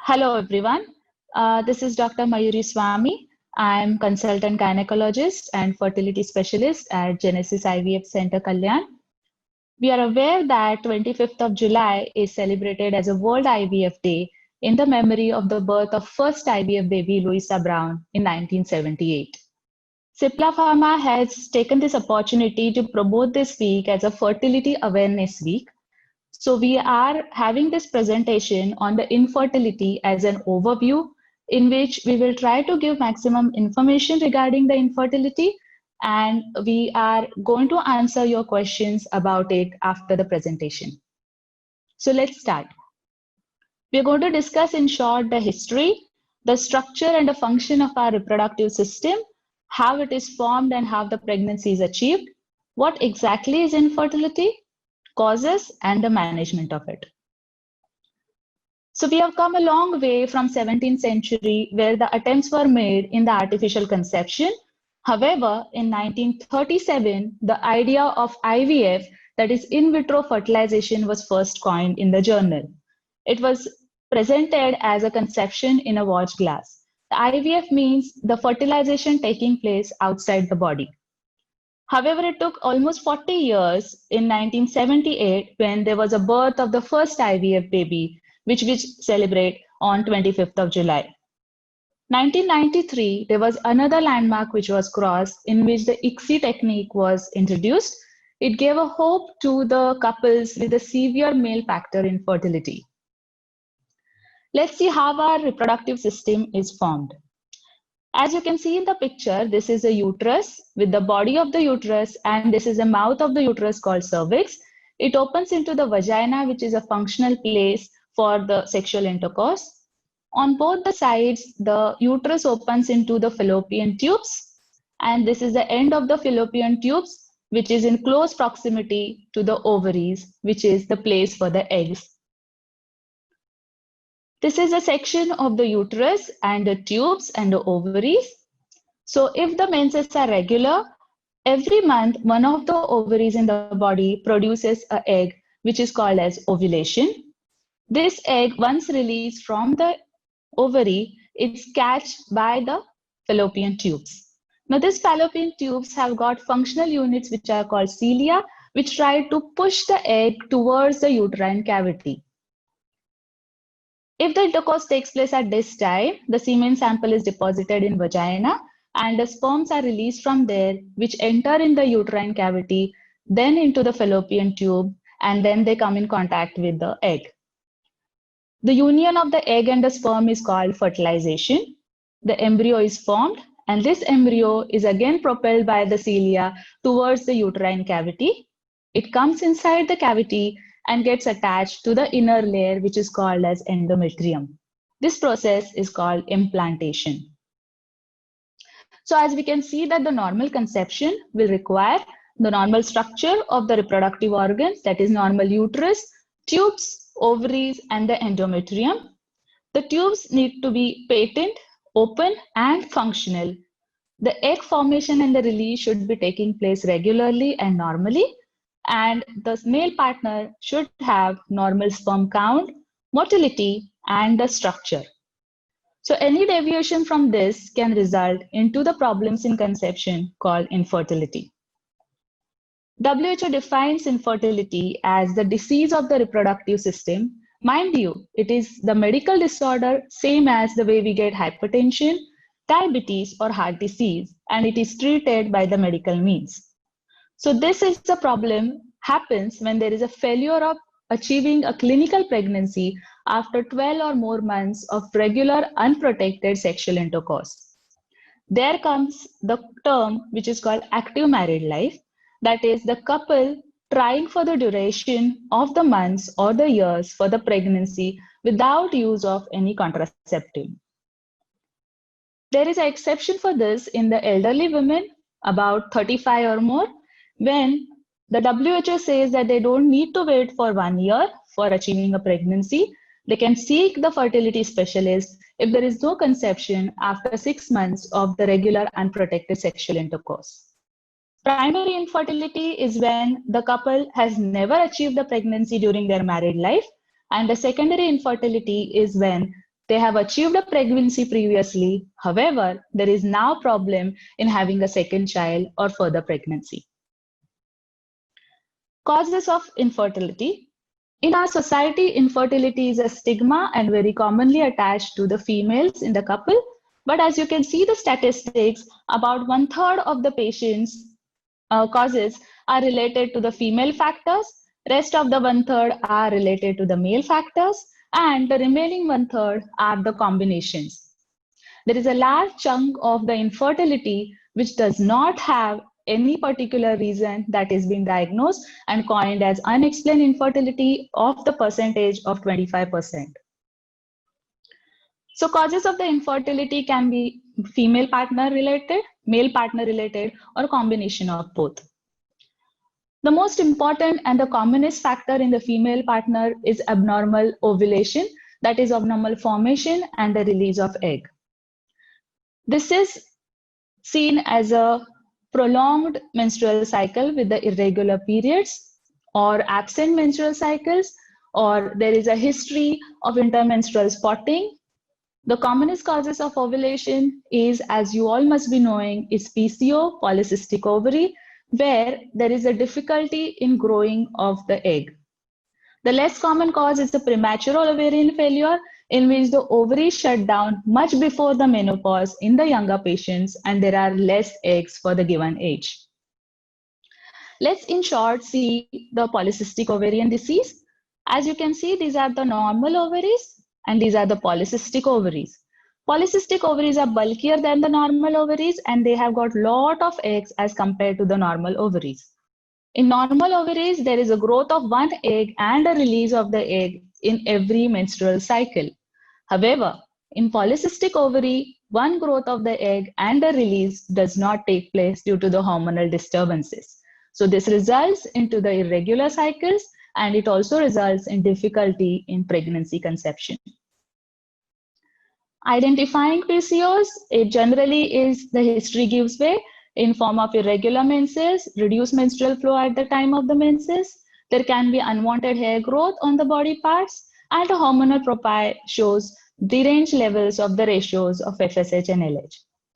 Hello, everyone. This is Dr. Mayuri Swami. I'm consultant gynecologist and fertility specialist at Genesis IVF Center, Kalyan. We are aware that 25th of July is celebrated as a World IVF Day in the memory of the birth of first IVF baby Louisa Brown in 1978. Cipla Pharma has taken this opportunity to promote this week as a Fertility Awareness Week. So we are having this presentation on the infertility as an overview in which we will try to give maximum information regarding the infertility, and we are going to answer your questions about it after the presentation. So let's start. We are going to discuss in short the history, the structure and the function of our reproductive system, how it is formed and how the pregnancy is achieved, what exactly is infertility, causes and the management of it. So we have come a long way from 17th century where the attempts were made in the artificial conception. However, in 1937, the idea of IVF, that is in vitro fertilization, was first coined in the journal. It was presented as a conception in a watch glass. The IVF means the fertilization taking place outside the body. However, it took almost 40 years in 1978 when there was a birth of the first IVF baby, which we celebrate on 25th of July. 1993, there was another landmark which was crossed in which the ICSI technique was introduced. It gave a hope to the couples with a severe male factor infertility. Let's see how our reproductive system is formed. As you can see in the picture, this is a uterus with the body of the uterus, and this is a mouth of the uterus called cervix. It opens into the vagina, which is a functional place for the sexual intercourse. On both the sides, the uterus opens into the fallopian tubes, and this is the end of the fallopian tubes, which is in close proximity to the ovaries, which is the place for the eggs. This is a section of the uterus and the tubes and the ovaries. So if the menses are regular, every month one of the ovaries in the body produces an egg, which is called as ovulation. This egg, once released from the ovary, it's catched by the fallopian tubes. Now these fallopian tubes have got functional units which are called cilia, which try to push the egg towards the uterine cavity. If the intercourse takes place at this time, the semen sample is deposited in vagina and the sperms are released from there, which enter in the uterine cavity, then into the fallopian tube, and then they come in contact with the egg. The union of the egg and the sperm is called fertilization. The embryo is formed, and this embryo is again propelled by the cilia towards the uterine cavity. It comes inside the cavity and gets attached to the inner layer, which is called as endometrium. This process is called implantation. So as we can see that the normal conception will require the normal structure of the reproductive organs, that is normal uterus, tubes, ovaries, and the endometrium. The tubes need to be patent, open, and functional. The egg formation and the release should be taking place regularly and normally. And the male partner should have normal sperm count, motility, and the structure. So any deviation from this can result into the problems in conception called infertility. WHO defines infertility as the disease of the reproductive system. Mind you, it is the medical disorder same as the way we get hypertension, diabetes, or heart disease, and it is treated by the medical means. So this is the problem happens when there is a failure of achieving a clinical pregnancy after 12 or more months of regular unprotected sexual intercourse. There comes the term which is called active married life, that is the couple trying for the duration of the months or the years for the pregnancy without use of any contraceptive. There is an exception for this in the elderly women, about 35 or more, when the WHO says that they don't need to wait for 1 year for achieving a pregnancy. They can seek the fertility specialist if there is no conception after 6 months of the regular unprotected sexual intercourse. Primary infertility is when the couple has never achieved the pregnancy during their married life, and the secondary infertility is when They have achieved a pregnancy previously. However, there is now problem in having a second child or further pregnancy. Causes of infertility. In our society, infertility is a stigma and very commonly attached to the females in the couple. But as you can see the statistics, about 1/3 of the patients' causes are related to the female factors. Rest of the 1/3 are related to the male factors, and the remaining 1/3 are the combinations. There is a large chunk of the infertility which does not have any particular reason that is being diagnosed and coined as unexplained infertility of the percentage of 25%. So causes of the infertility can be female partner related, male partner related, or a combination of both. The most important and the commonest factor in the female partner is abnormal ovulation, that is abnormal formation and the release of egg. This is seen as a prolonged menstrual cycle with the irregular periods or absent menstrual cycles, or there is a history of intermenstrual spotting. The commonest causes of ovulation is, as you all must be knowing, is PCO, polycystic ovary, where there is a difficulty in growing of the egg. The less common cause is the premature ovarian failure, in which the ovaries shut down much before the menopause in the younger patients, and there are less eggs for the given age. Let's in short see the polycystic ovarian disease. As you can see, these are the normal ovaries and these are the polycystic ovaries. Polycystic ovaries are bulkier than the normal ovaries and they have got lot of eggs as compared to the normal ovaries. In normal ovaries, there is a growth of one egg and a release of the egg in every menstrual cycle. However, in polycystic ovary, one growth of the egg and a release does not take place due to the hormonal disturbances. So this results into the irregular cycles and it also results in difficulty in pregnancy conception. Identifying PCOS, it generally is the history gives way in form of irregular menses, reduced menstrual flow at the time of the menses. There can be unwanted hair growth on the body parts, and a hormonal profile shows deranged levels of the ratios of FSH and LH.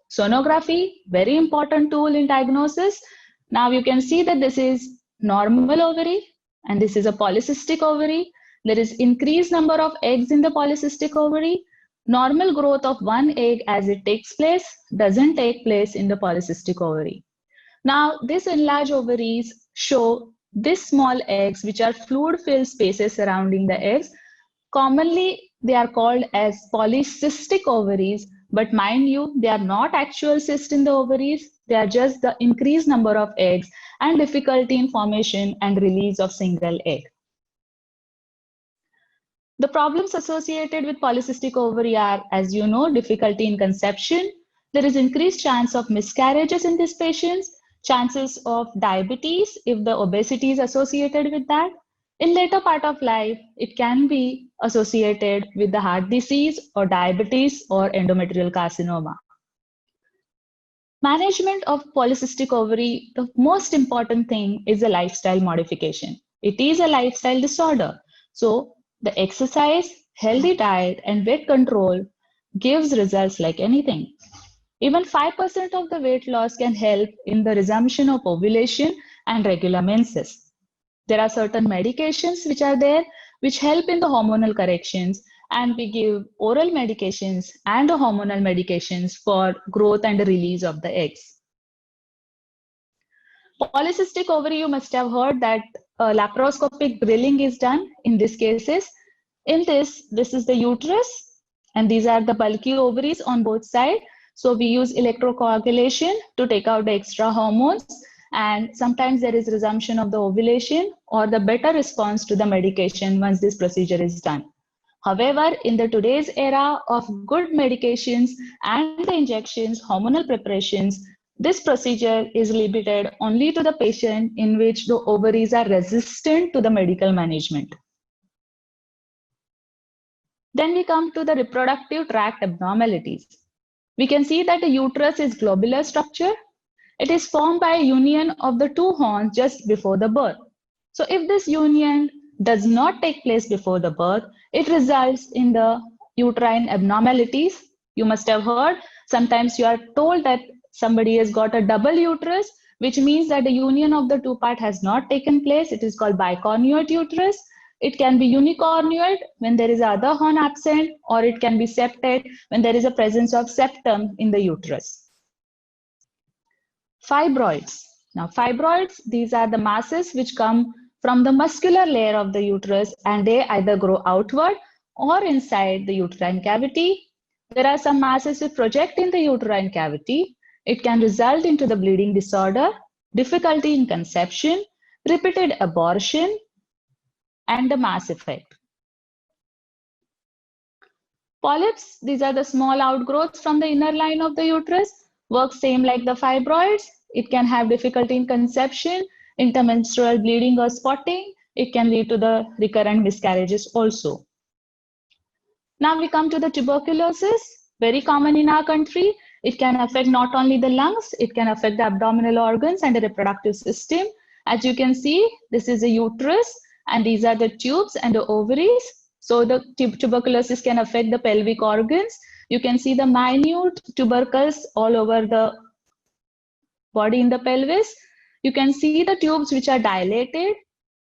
Sonography, very important tool in diagnosis. Now you can see that this is normal ovary and this is a polycystic ovary. There is increased number of eggs in the polycystic ovary. Normal growth of one egg as it takes place doesn't take place in the polycystic ovary. Now, these enlarged ovaries show these small eggs, which are fluid-filled spaces surrounding the eggs. Commonly, they are called as polycystic ovaries, but mind you, they are not actual cysts in the ovaries. They are just the increased number of eggs and difficulty in formation and release of single egg. The problems associated with polycystic ovary are, as you know, difficulty in conception. There is increased chance of miscarriages in these patients, chances of diabetes if the obesity is associated with that. In later part of life, it can be associated with the heart disease or diabetes or endometrial carcinoma. Management of polycystic ovary, the most important thing is a lifestyle modification. It is a lifestyle disorder. So the exercise, healthy diet, and weight control gives results like anything. Even 5% of the weight loss can help in the resumption of ovulation and regular menses. There are certain medications which are there which help in the hormonal corrections, and we give oral medications and hormonal medications for growth and release of the eggs. Polycystic ovary, you must have heard that laparoscopic drilling is done in these cases. In this is the uterus, and these are the bulky ovaries on both sides. So we use electrocoagulation to take out the extra hormones, and sometimes there is resumption of the ovulation or the better response to the medication once this procedure is done. However, in the today's era of good medications and the injections, hormonal preparations, this procedure is limited only to the patient in which the ovaries are resistant to the medical management. Then we come to the reproductive tract abnormalities. We can see that the uterus is globular structure. It is formed by a union of the two horns just before the birth. So if this union does not take place before the birth, it results in the uterine abnormalities. You must have heard, sometimes you are told that somebody has got a double uterus, which means that the union of the two parts has not taken place. It is called bicornuate uterus. It can be unicornuate when there is other horn absent, or it can be septate when there is a presence of septum in the uterus. Fibroids. Now, fibroids, these are the masses which come from the muscular layer of the uterus, and they either grow outward or inside the uterine cavity. There are some masses which project in the uterine cavity. It can result into the bleeding disorder, difficulty in conception, repeated abortion, and the mass effect. Polyps, these are the small outgrowths from the inner line of the uterus, work same like the fibroids. It can have difficulty in conception, intermenstrual bleeding or spotting. It can lead to the recurrent miscarriages also. Now we come to the tuberculosis, very common in our country. It can affect not only the lungs, it can affect the abdominal organs and the reproductive system. As you can see, this is a uterus and these are the tubes and the ovaries. So the tuberculosis can affect the pelvic organs. You can see the minute tubercles all over the body in the pelvis. You can see the tubes which are dilated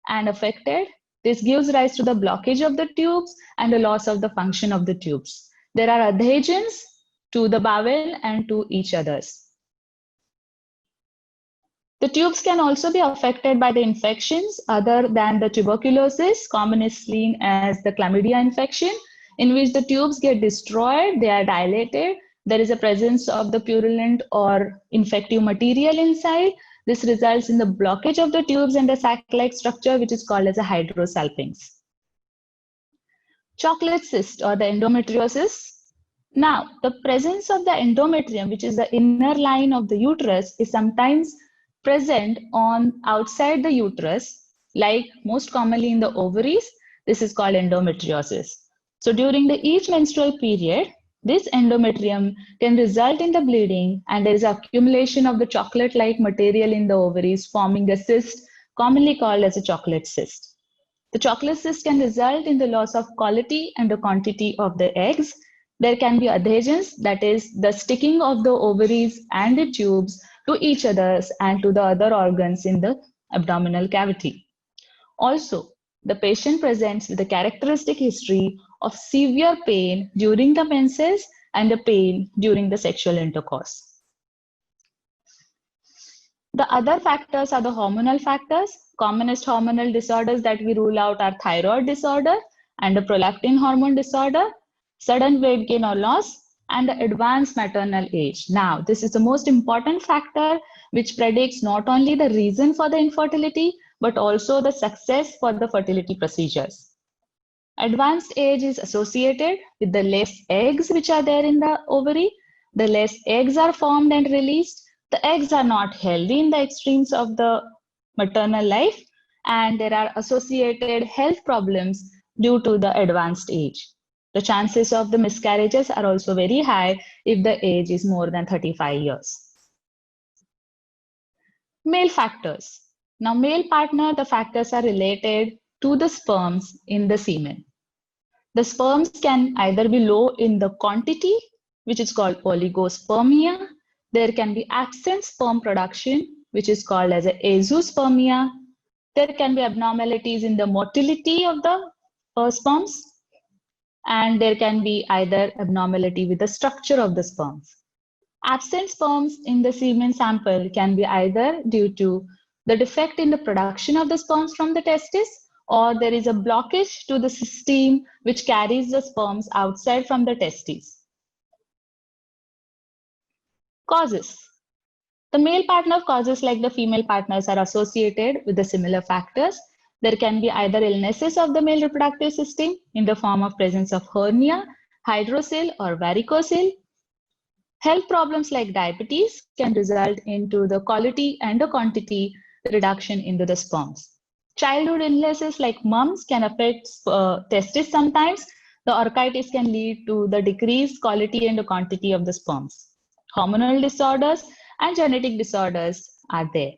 and affected. This gives rise to the blockage of the tubes and the loss of the function of the tubes. There are adhesions to the bowel and to each others. The tubes can also be affected by the infections other than the tuberculosis, commonly seen as the chlamydia infection, in which the tubes get destroyed, they are dilated, there is a presence of the purulent or infective material inside. This results in the blockage of the tubes and the sac-like structure, which is called as a hydrosalpinx. Chocolate cyst or the endometriosis. Now, the presence of the endometrium, which is the inner line of the uterus, is sometimes present on outside the uterus, like most commonly in the ovaries. This is called endometriosis. So during each menstrual period, this endometrium can result in the bleeding, and there is accumulation of the chocolate-like material in the ovaries, forming a cyst, commonly called as a chocolate cyst. The chocolate cyst can result in the loss of quality and the quantity of the eggs. There can be adhesions, that is the sticking of the ovaries and the tubes to each other and to the other organs in the abdominal cavity. Also, the patient presents with a characteristic history of severe pain during the menses and the pain during the sexual intercourse. The other factors are the hormonal factors. Commonest hormonal disorders that we rule out are thyroid disorder and the prolactin hormone disorder, sudden weight gain or loss, and the advanced maternal age. Now, this is the most important factor which predicts not only the reason for the infertility, but also the success for the fertility procedures. Advanced age is associated with the less eggs which are there in the ovary. The less eggs are formed and released. The eggs are not healthy in the extremes of the maternal life, and there are associated health problems due to the advanced age. The chances of the miscarriages are also very high if the age is more than 35 years. Male factors. Now, male partner, the factors are related to the sperms in the semen. The sperms can either be low in the quantity, which is called oligospermia. There can be absent sperm production, which is called as azoospermia. There can be abnormalities in the motility of the sperms, and there can be either abnormality with the structure of the sperms. Absent sperms in the semen sample can be either due to the defect in the production of the sperms from the testis, or there is a blockage to the system which carries the sperms outside from the testes. Causes. The male partner causes like the female partners are associated with the similar factors. There can be either illnesses of the male reproductive system in the form of presence of hernia, hydrocele, or varicocele. Health problems like diabetes can result into the quality and the quantity reduction into the sperms. Childhood illnesses like mumps can affect testes sometimes. The orchitis can lead to the decreased quality and the quantity of the sperms. Hormonal disorders and genetic disorders are there.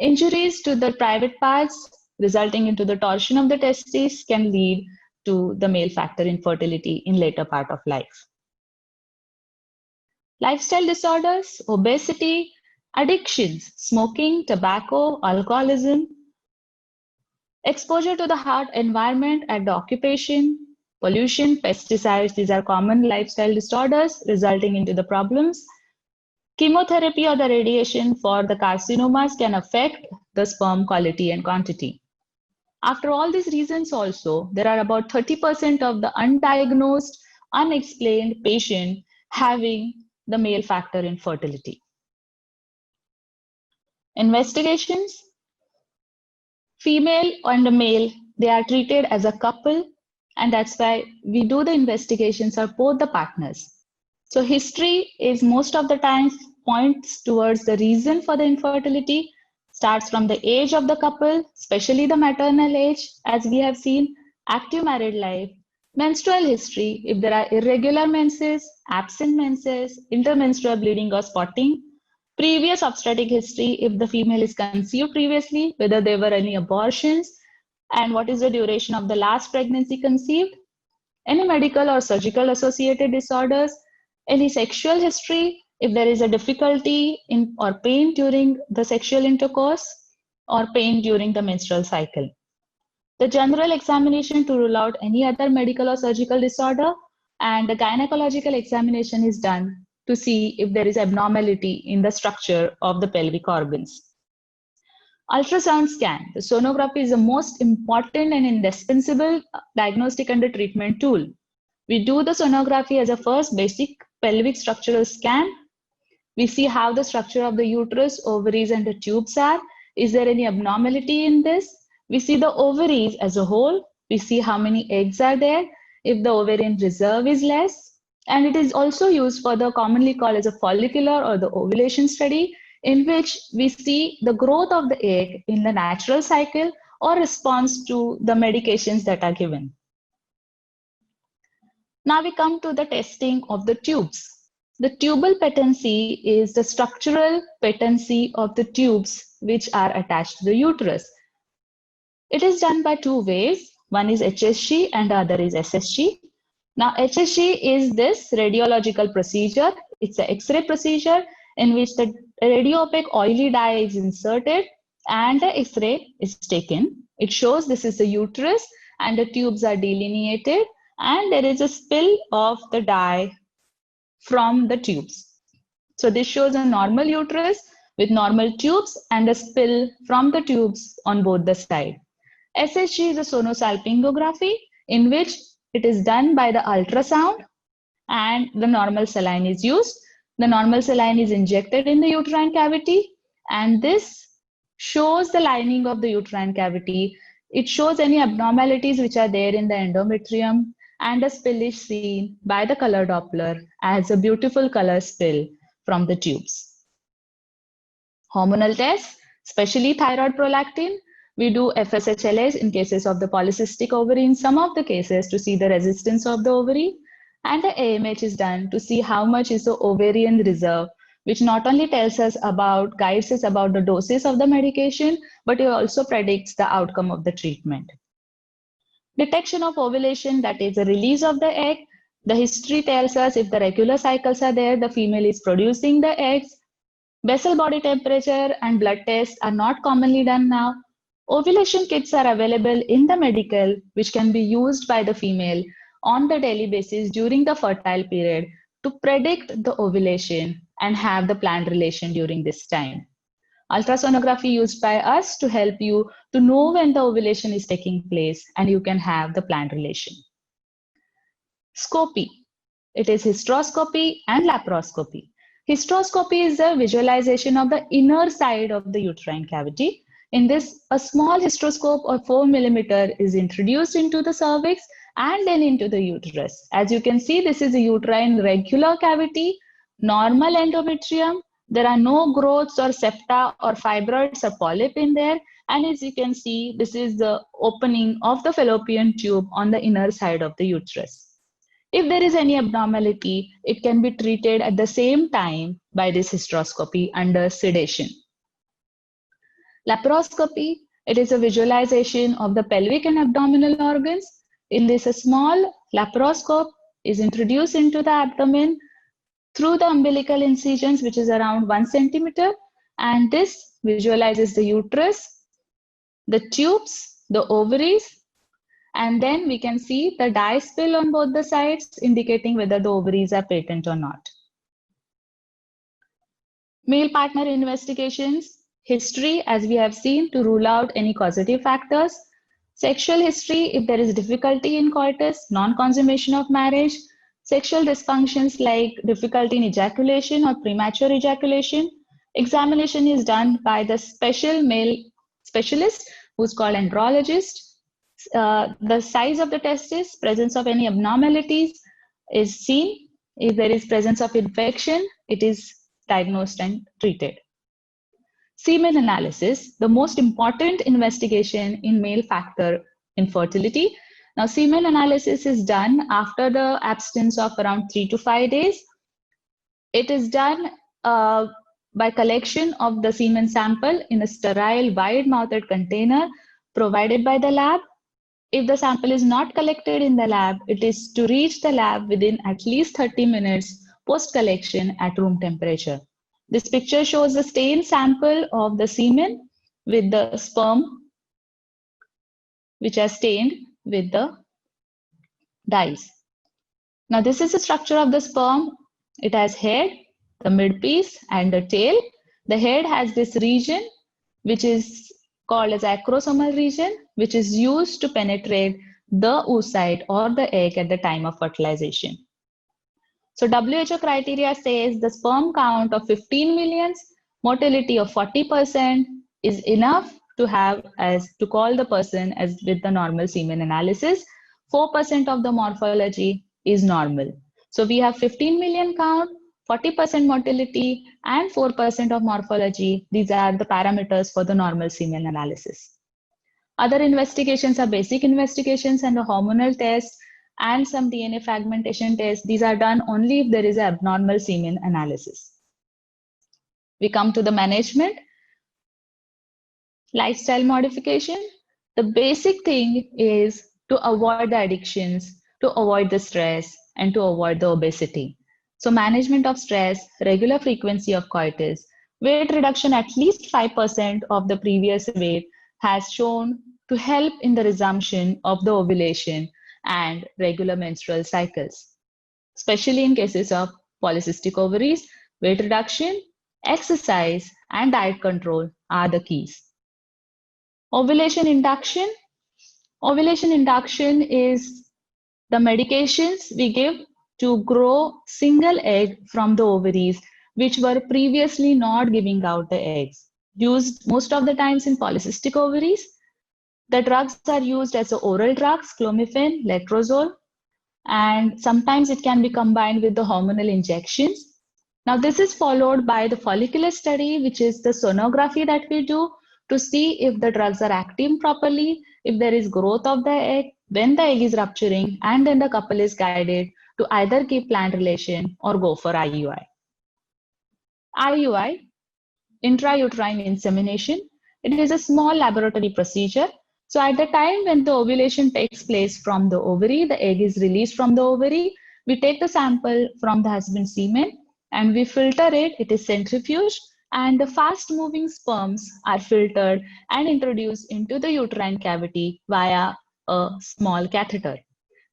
Injuries to the private parts resulting into the torsion of the testes can lead to the male factor infertility in later part of life. Lifestyle disorders, obesity, addictions, smoking, tobacco, alcoholism, exposure to the harsh environment at the occupation, pollution, pesticides, these are common lifestyle disorders resulting into the problems. Chemotherapy or the radiation for the carcinomas can affect the sperm quality and quantity. After all these reasons also, there are about 30% of the undiagnosed, unexplained patient having the male factor infertility. Investigations. Female and the male, they are treated as a couple, and that's why we do the investigations of both the partners. So history is most of the times points towards the reason for the infertility, starts from the age of the couple, especially the maternal age, as we have seen, active married life, menstrual history, if there are irregular menses, absent menses, intermenstrual bleeding or spotting, previous obstetric history, if the female is conceived previously, whether there were any abortions, and what is the duration of the last pregnancy conceived, any medical or surgical associated disorders, any sexual history, if there is a difficulty in or pain during the sexual intercourse or pain during the menstrual cycle. The general examination to rule out any other medical or surgical disorder, and the gynecological examination is done to see if there is abnormality in the structure of the pelvic organs. Ultrasound scan. The sonography is the most important and indispensable diagnostic and treatment tool. We do the sonography as a first basic pelvic structural scan. We see how the structure of the uterus, ovaries, and the tubes are. Is there any abnormality in this? We see the ovaries as a whole. We see how many eggs are there, if the ovarian reserve is less. And it is also used for the commonly called as a follicular or the ovulation study, in which we see the growth of the egg in the natural cycle or response to the medications that are given. Now we come to the testing of the tubes. The tubal patency is the structural patency of the tubes which are attached to the uterus. It is done by two ways. One is HSG and the other is SSG. Now HSG is this radiological procedure. It's an X-ray procedure in which the radio-opaque oily dye is inserted and the X-ray is taken. It shows this is the uterus and the tubes are delineated and there is a spill of the dye from the tubes. So this shows a normal uterus with normal tubes and a spill from the tubes on both the sides. SSG is a sonosalpingography in which it is done by the ultrasound and the normal saline is used. The normal saline is injected in the uterine cavity and this shows the lining of the uterine cavity. It shows any abnormalities which are there in the endometrium, and a spill is seen by the color Doppler as a beautiful color spill from the tubes. Hormonal tests, especially thyroid prolactin. We do FSHLS in cases of the polycystic ovary in some of the cases to see the resistance of the ovary, and the AMH is done to see how much is the ovarian reserve, which not only tells us about, guides us about the doses of the medication, but it also predicts the outcome of the treatment. Detection of ovulation, that is the release of the egg. The history tells us if the regular cycles are there, the female is producing the eggs. Basal body temperature and blood tests are not commonly done now. Ovulation kits are available in the medical, which can be used by the female on the daily basis during the fertile period to predict the ovulation and have the planned relation during this time. Ultrasonography used by us to help you to know when the ovulation is taking place and you can have the planned relation. Scopy. It is hysteroscopy and laparoscopy. Hysteroscopy is a visualization of the inner side of the uterine cavity. In this, a small hysteroscope of 4 mm is introduced into the cervix and then into the uterus. As you can see, this is a uterine regular cavity, normal endometrium. There are no growths or septa or fibroids or polyp in there. And as you can see, this is the opening of the fallopian tube on the inner side of the uterus. If there is any abnormality, it can be treated at the same time by this hysteroscopy under sedation. Laparoscopy, it is a visualization of the pelvic and abdominal organs. In this, a small laparoscope is introduced into the abdomen through the umbilical incisions, which is around 1 centimeter, and this visualizes the uterus, the tubes, the ovaries, and then we can see the dye spill on both the sides, indicating whether the ovaries are patent or not. Male partner investigations, history, as we have seen, to rule out any causative factors. Sexual history, if there is difficulty in coitus, non-consummation of marriage. Sexual dysfunctions like difficulty in ejaculation or premature ejaculation. Examination is done by the special male specialist who's called andrologist. The size of the testis, presence of any abnormalities is seen. If there is presence of infection, it is diagnosed and treated. Semen analysis, the most important investigation in male factor infertility. Now, semen analysis is done after the abstinence of around 3 to 5 days. It is done by collection of the semen sample in a sterile, wide-mouthed container provided by the lab. If the sample is not collected in the lab, it is to reach the lab within at least 30 minutes post-collection at room temperature. This picture shows a stained sample of the semen with the sperm, which are stained with the dyes. Now, this is the structure of the sperm. It has head, the midpiece, and the tail. The head has this region, which is called as acrosomal region, which is used to penetrate the oocyte or the egg at the time of fertilization. So WHO criteria says the sperm count of 15 millions, motility of 40% is enough to have as to call the person as with the normal semen analysis. 4% of the morphology is normal. So we have 15 million count, 40% motility, and 4% of morphology. These are the parameters for the normal semen analysis. Other investigations are basic investigations and the hormonal tests and some DNA fragmentation tests. These are done only if there is an abnormal semen analysis. We come to the management. Lifestyle modification. The basic thing is to avoid the addictions, to avoid the stress, and to avoid the obesity. So management of stress, regular frequency of coitus, weight reduction at least 5% of the previous weight has shown to help in the resumption of the ovulation and regular menstrual cycles. Especially in cases of polycystic ovaries, weight reduction, exercise, and diet control are the keys. Ovulation induction. Ovulation induction is the medications we give to grow single egg from the ovaries, which were previously not giving out the eggs. Used most of the times in polycystic ovaries. The drugs are used as oral drugs, clomiphene, letrozole, and sometimes it can be combined with the hormonal injections. Now, this is followed by the follicular study, which is the sonography that we do to see if the drugs are acting properly, if there is growth of the egg, when the egg is rupturing, and then the couple is guided to either keep plant relation or go for IUI. IUI, intrauterine insemination. It is a small laboratory procedure. So at the time when the ovulation takes place from the ovary, the egg is released from the ovary, we take the sample from the husband's semen and we filter it. It is centrifuged and the fast moving sperms are filtered and introduced into the uterine cavity via a small catheter.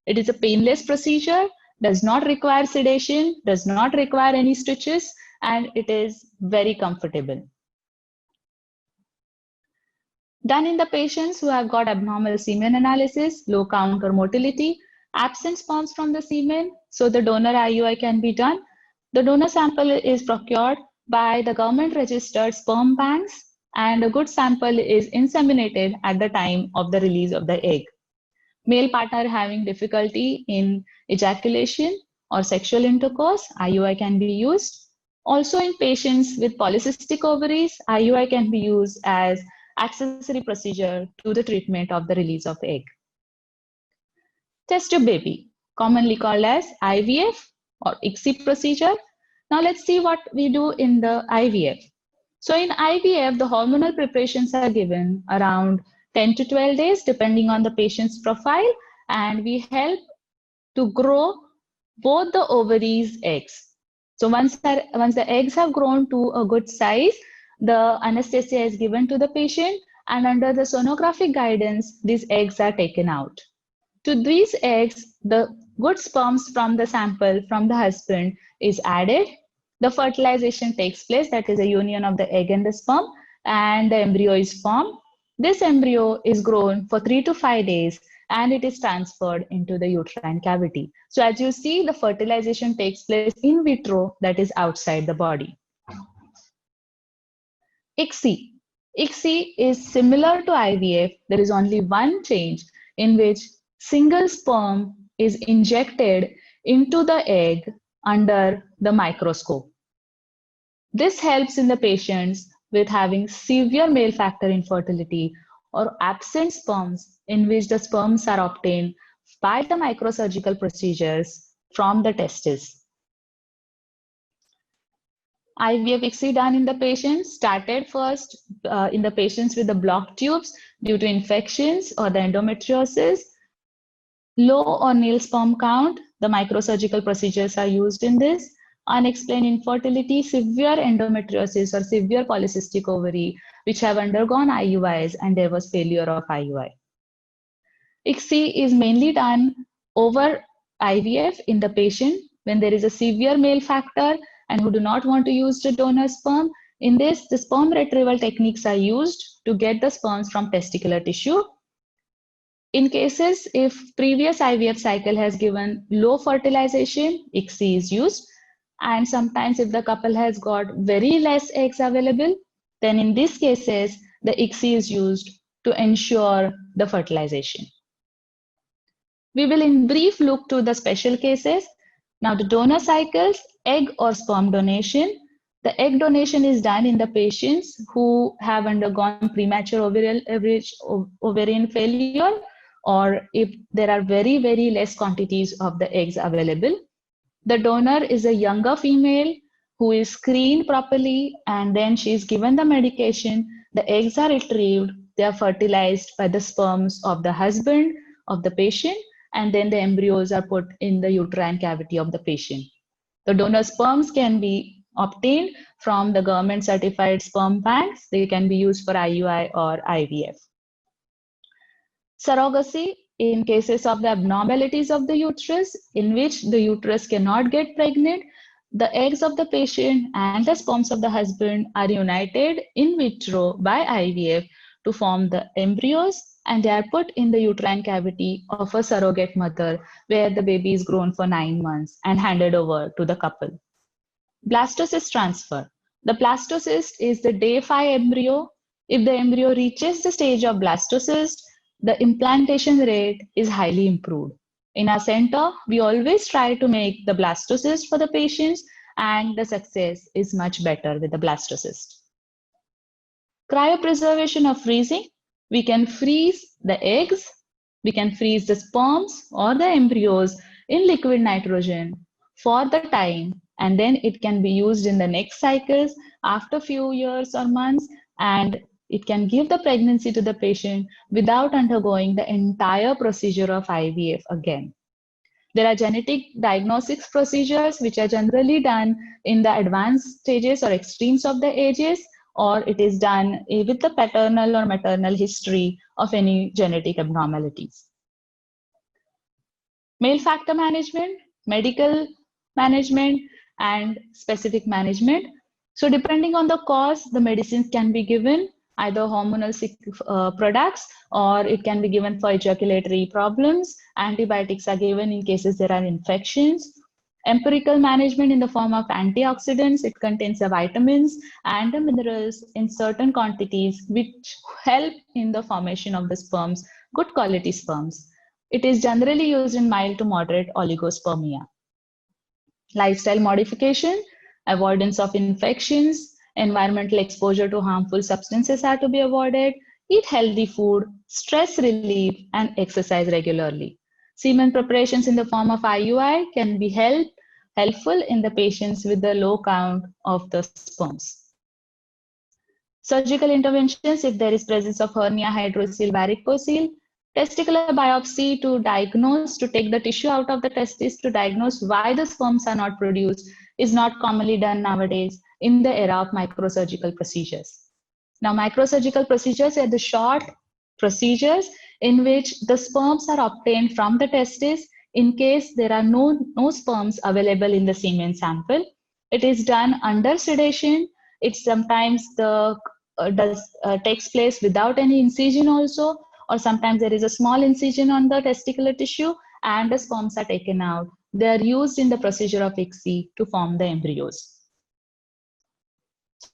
It is a painless procedure, does not require sedation, does not require any stitches, and it is very comfortable. Done in the patients who have got abnormal semen analysis, low count or motility, absent sperms from the semen, so the donor IUI can be done. The donor sample is procured by the government registered sperm banks and a good sample is inseminated at the time of the release of the egg. Male partner having difficulty in ejaculation or sexual intercourse, IUI can be used. Also in patients with polycystic ovaries, IUI can be used as accessory procedure to the treatment of the release of egg. Test tube baby, commonly called as IVF or ICSI procedure. Now let's see what we do in the IVF. So in IVF, the hormonal preparations are given around 10 to 12 days depending on the patient's profile and we help to grow both the ovaries eggs. So once the eggs have grown to a good size, the anesthesia is given to the patient, and under the sonographic guidance, these eggs are taken out. To these eggs, the good sperms from the sample from the husband is added. The fertilization takes place, that is a union of the egg and the sperm, and the embryo is formed. This embryo is grown for 3 to 5 days and it is transferred into the uterine cavity. So as you see, the fertilization takes place in vitro, that is outside the body. ICSI. ICSI is similar to IVF. There is only one change in which single sperm is injected into the egg under the microscope. This helps in the patients with having severe male factor infertility or absent sperms, in which the sperms are obtained by the microsurgical procedures from the testes. IVF ICSI done in the patients started first in the patients with the blocked tubes due to infections or the endometriosis. Low or nil sperm count, the microsurgical procedures are used in this. Unexplained infertility, severe endometriosis or severe polycystic ovary, which have undergone IUIs and there was failure of IUI. ICSI is mainly done over IVF in the patient when there is a severe male factor and who do not want to use the donor sperm. In this, the sperm retrieval techniques are used to get the sperms from testicular tissue. In cases if previous IVF cycle has given low fertilization, ICSI is used. And sometimes if the couple has got very less eggs available, then in these cases, the ICSI is used to ensure the fertilization. We will in brief look to the special cases. Now the donor cycles, egg or sperm donation. The egg donation is done in the patients who have undergone premature ovarian failure, or if there are very, very less quantities of the eggs available. The donor is a younger female who is screened properly, and then she is given the medication. The eggs are retrieved, they are fertilized by the sperms of the husband of the patient, and then the embryos are put in the uterine cavity of the patient. The donor sperms can be obtained from the government certified sperm banks. They can be used for IUI or IVF. Surrogacy in cases of the abnormalities of the uterus, in which the uterus cannot get pregnant, the eggs of the patient and the sperms of the husband are united in vitro by IVF to form the embryos, and they are put in the uterine cavity of a surrogate mother where the baby is grown for 9 months and handed over to the couple. Blastocyst transfer. The blastocyst is the day 5 embryo. If the embryo reaches the stage of blastocyst, the implantation rate is highly improved. In our center, we always try to make the blastocyst for the patients, and the success is much better with the blastocyst. Cryopreservation or freezing. We can freeze the eggs, we can freeze the sperms or the embryos in liquid nitrogen for the time, and then it can be used in the next cycles after few years or months, and it can give the pregnancy to the patient without undergoing the entire procedure of IVF again. There are genetic diagnostics procedures which are generally done in the advanced stages or extremes of the ages, or it is done with the paternal or maternal history of any genetic abnormalities. Male factor management, medical management, and specific management. So depending on the cause, the medicines can be given, either hormonal products, or it can be given for ejaculatory problems. Antibiotics are given in cases there are infections. Empirical management in the form of antioxidants. It contains the vitamins and the minerals in certain quantities which help in the formation of the sperms, good quality sperms. It is generally used in mild to moderate oligospermia. Lifestyle modification, avoidance of infections, environmental exposure to harmful substances are to be avoided, eat healthy food, stress relief, and exercise regularly. Semen preparations in the form of IUI can be helpful in the patients with the low count of the sperms. Surgical interventions, if there is presence of hernia, hydrocele, varicocele, Testicular biopsy to diagnose, to take the tissue out of the testis to diagnose why the sperms are not produced is not commonly done nowadays in the era of microsurgical procedures. Now, microsurgical procedures are the short procedures in which the sperms are obtained from the testis in case there are no sperms available in the semen sample. It is done under sedation. It sometimes takes place without any incision also, or sometimes there is a small incision on the testicular tissue and the sperms are taken out. They are used in the procedure of ICSI to form the embryos.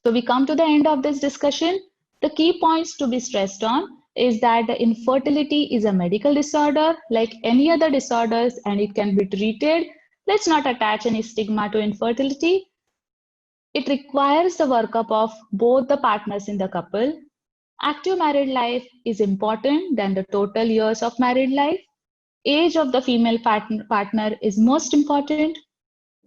So we come to the end of this discussion. The key points to be stressed on is that the infertility is a medical disorder like any other disorders and it can be treated. Let's not attach any stigma to infertility. It requires the workup of both the partners in the couple. Active married life is important than the total years of married life. Age of the female partner is most important.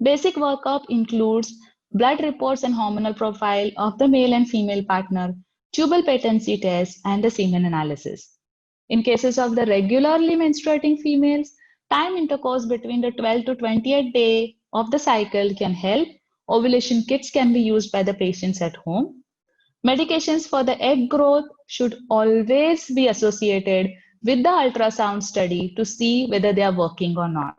Basic workup includes blood reports and hormonal profile of the male and female partner, tubal patency test, and the semen analysis. In cases of the regularly menstruating females, time intercourse between the 12 to 28th day of the cycle can help. Ovulation kits can be used by the patients at home. Medications for the egg growth should always be associated with the ultrasound study to see whether they are working or not.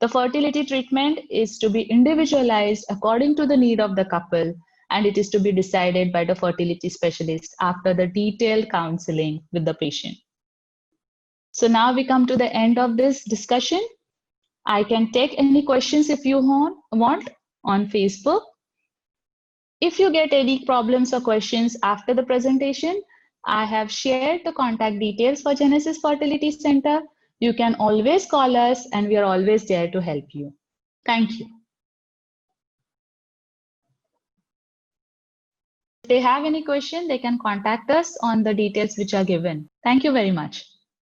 The fertility treatment is to be individualized according to the need of the couple, and it is to be decided by the fertility specialist after the detailed counseling with the patient. So now we come to the end of this discussion. I can take any questions if you want on Facebook. If you get any problems or questions after the presentation, I have shared the contact details for Genesis Fertility Center. You can always call us and we are always there to help you. Thank you. If they have any question, they can contact us on the details which are given. Thank you very much.